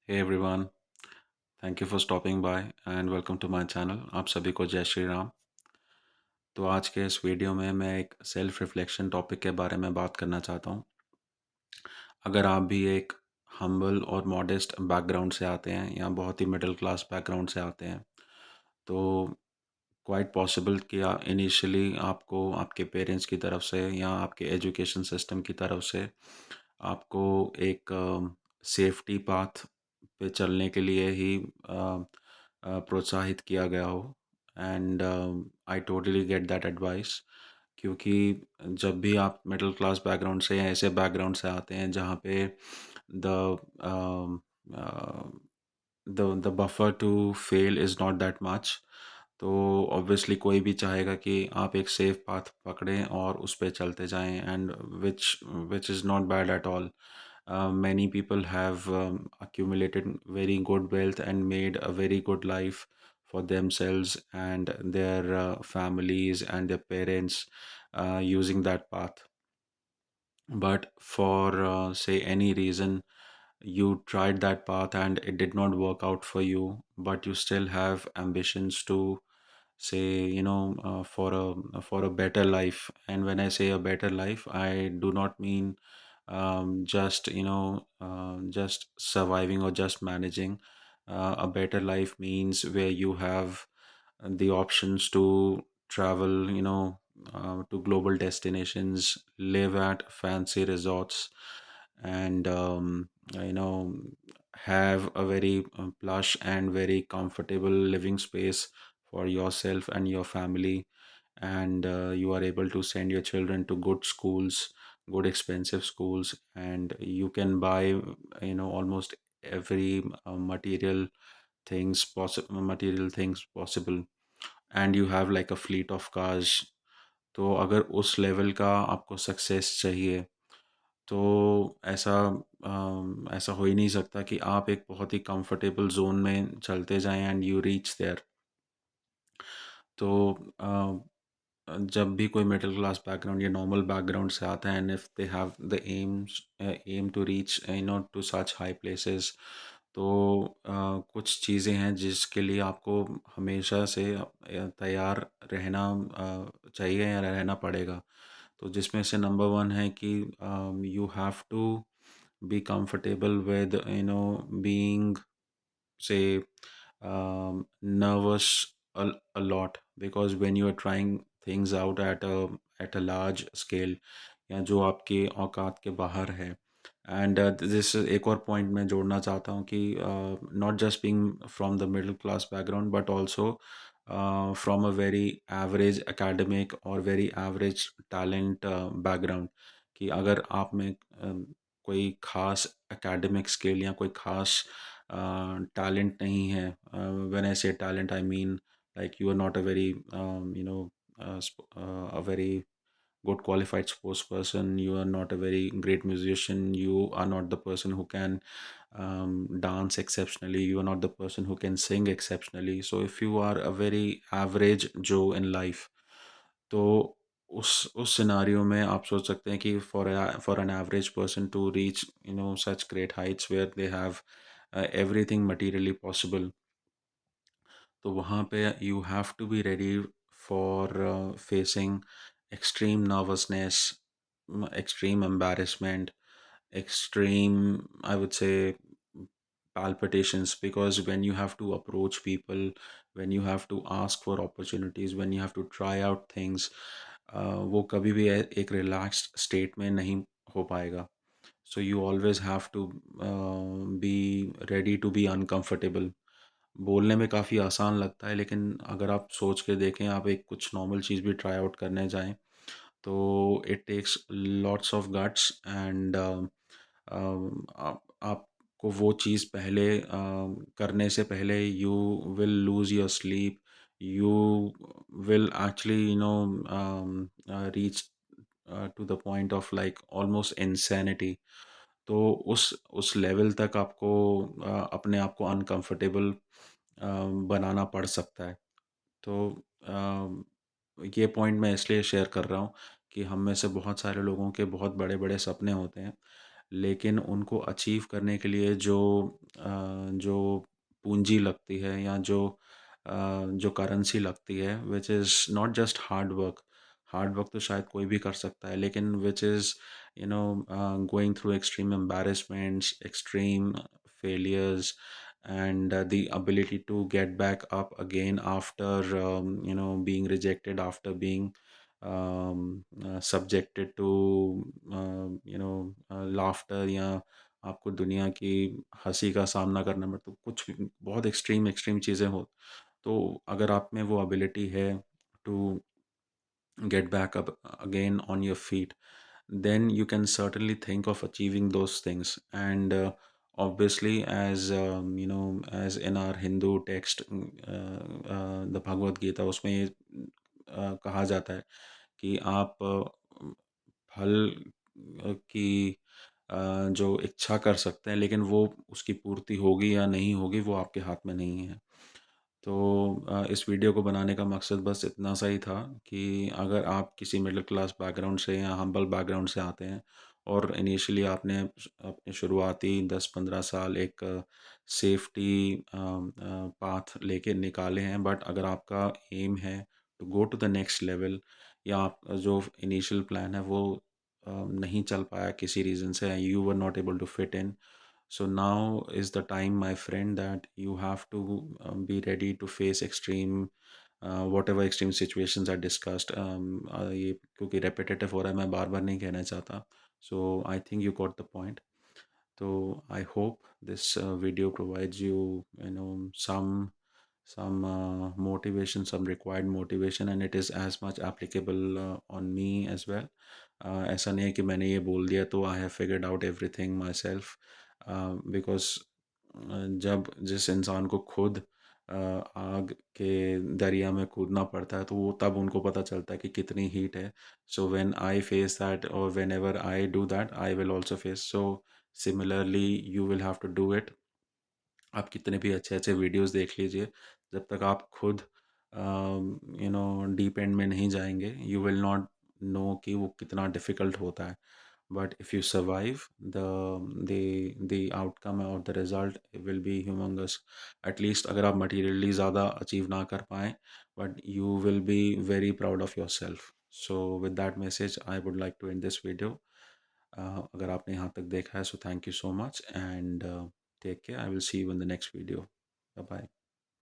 Hey everyone, thank you for stopping by and welcome to my channel। आप सभी को जय श्री राम। तो आज के इस वीडियो में मैं एक सेल्फ रिफ्लेक्शन टॉपिक के बारे में बात करना चाहता हूँ। अगर आप भी एक हम्बल और मॉडेस्ट बैकग्राउंड से आते हैं या बहुत ही मिडिल क्लास बैकग्राउंड से आते हैं तो क्वाइट पॉसिबल कि इनिशियली आपको आपके पेरेंट्स की तरफ से या आपके एजुकेशन सिस्टम की तरफ से आपको एक सेफ्टी पाथ पे चलने के लिए ही प्रोत्साहित किया गया हो। And I totally get that advice, क्योंकि जब भी आप मिडिल क्लास बैकग्राउंड से या ऐसे बैकग्राउंड से आते हैं जहाँ पे the the buffer to fail is not that much, तो ऑब्वियसली कोई भी चाहेगा कि आप एक सेफ पाथ पकड़ें और उस पे चलते जाएं। And which which is not bad at all. Many people have accumulated very good wealth and made a very good life for themselves and their families and their parents using that path. But for say any reason you tried that path and it did not work out for you, but you still have ambitions to say, for a better life. And when I say a better life, I do not mean just just surviving or just managing. A better life means where you have the options to travel, to global destinations, live at fancy resorts, and you know, have a very plush and very comfortable living space for yourself and your family. And you are able to send your children to good schools, good expensive schools, and you can buy, almost every material things possible, and you have like a fleet of cars। तो अगर उस level का आपको success चाहिए तो ऐसा ऐसा हो ही नहीं सकता कि आप एक बहुत ही कंफर्टेबल जोन में चलते जाएं एंड यू रीच देयर। तो जब भी कोई मिडिल क्लास बैकग्राउंड या नॉर्मल बैकग्राउंड से आता है and if they have the aim to reach to such high places, तो कुछ चीज़ें हैं जिसके लिए आपको हमेशा से तैयार रहना चाहिए या रहना पड़ेगा। तो जिसमें से नंबर वन है कि you have to be comfortable with being, say, nervous a lot, because when you are trying things out at a large scale या जो आपके औकात के बाहर है। एंड दिस एक और पॉइंट मैं जोड़ना चाहता हूँ कि not just being from the middle class background but also from a very average academic और वेरी एवरेज टैलेंट बैकग्राउंड। कि अगर आप में कोई ख़ास एकेडमिक स्किल या कोई ख़ास टैलेंट नहीं है। When I say talent I mean like you are not a very a very good qualified sports person, you are not a very great musician, you are not the person who can dance exceptionally, you are not the person who can sing exceptionally, so if you are a very average Joe in life, तो उस scenario में आप सोच सकते हैं कि for an average person to reach such great heights where they have everything materially possible, तो वहाँ पे you have to be ready for facing extreme nervousness, extreme embarrassment, extreme, I would say, palpitations, because when you have to approach people, when you have to ask for opportunities, when you have to try out things, वो कभी भी एक relaxed state में नहीं हो पाएगा। So you always have to be ready to be uncomfortable. बोलने में काफ़ी आसान लगता है, लेकिन अगर आप सोच के देखें, आप एक कुछ नॉर्मल चीज़ भी ट्राई आउट करने जाएं तो it takes lots of guts. And आपको वो चीज़ पहले करने से पहले you will lose your sleep, you will actually reach to the point of like almost insanity. तो उस लेवल तक आपको अपने आप को अनकंफर्टेबल बनाना पड़ सकता है। तो ये पॉइंट मैं इसलिए शेयर कर रहा हूँ कि हम में से बहुत सारे लोगों के बहुत बड़े बड़े सपने होते हैं, लेकिन उनको अचीव करने के लिए जो पूंजी लगती है या जो करेंसी लगती है, which is not just hard work तो शायद कोई भी कर सकता है, लेकिन which is you know going through extreme embarrassments, extreme failures, and the ability to get back up again after being rejected, after being subjected to laughter, या आपको दुनिया की हंसी का सामना करना पड़े, तो कुछ बहुत एक्सट्रीम एक्सट्रीम चीज़ें हो, तो अगर आप में वो एबिलिटी है to get back up again on your feet, then you can certainly think of achieving those things. And obviously, as as in our Hindu text, the Bhagavad Gita, उसमें ये कहा जाता है कि आप फल की जो इच्छा कर सकते हैं, लेकिन वो उसकी पूर्ति होगी या नहीं होगी वो आपके हाथ में नहीं है। तो इस वीडियो को बनाने का मकसद बस इतना सा ही था कि अगर आप किसी मिडिल क्लास बैकग्राउंड से या हम्बल बैकग्राउंड से आते हैं और इनिशियली आपने अपने शुरुआती 10-15 साल एक सेफ्टी पाथ लेके निकाले हैं, बट अगर आपका एम है to go to the next level, या आप जो इनिशियल प्लान है वो नहीं चल पाया किसी रीज़न से, you were not able to fit in, so now is the time, my friend, that you have to be ready to face extreme whatever extreme situations are discussed. ये क्योंकि repetitive हो रहा है, मैं बार बार नहीं कहना चाहता, so I think you got the point. So I hope this video provides you, some motivation, some required motivation, and it is as much applicable on me as well. ऐसा नहीं है कि मैंने ये बोल दिया तो I have figured out everything myself, because जब जिस इंसान को खुद आग के दरिया में कूदना पड़ता है, तो वो तब उनको पता चलता है कि कितनी हीट है. So when I face that, और whenever I do that, I will also face. So similarly you will have to do it. आप कितने भी अच्छे अच्छे वीडियोस देख लीजिए, जब तक आप खुद डीप एंड में नहीं जाएंगे, यू विल नॉट नो कि वो कितना डिफ़िकल्ट होता है. But if you survive, the outcome और the result will be humongous. At least अगर आप मटीरियली ज़्यादा अचीव ना कर पाएँ, but you will be very proud of yourself. So with that message I would like to end this video. अगर आपने यहाँ तक देखा है, so thank you so much, and take care. I will see you in the next video. Bye bye.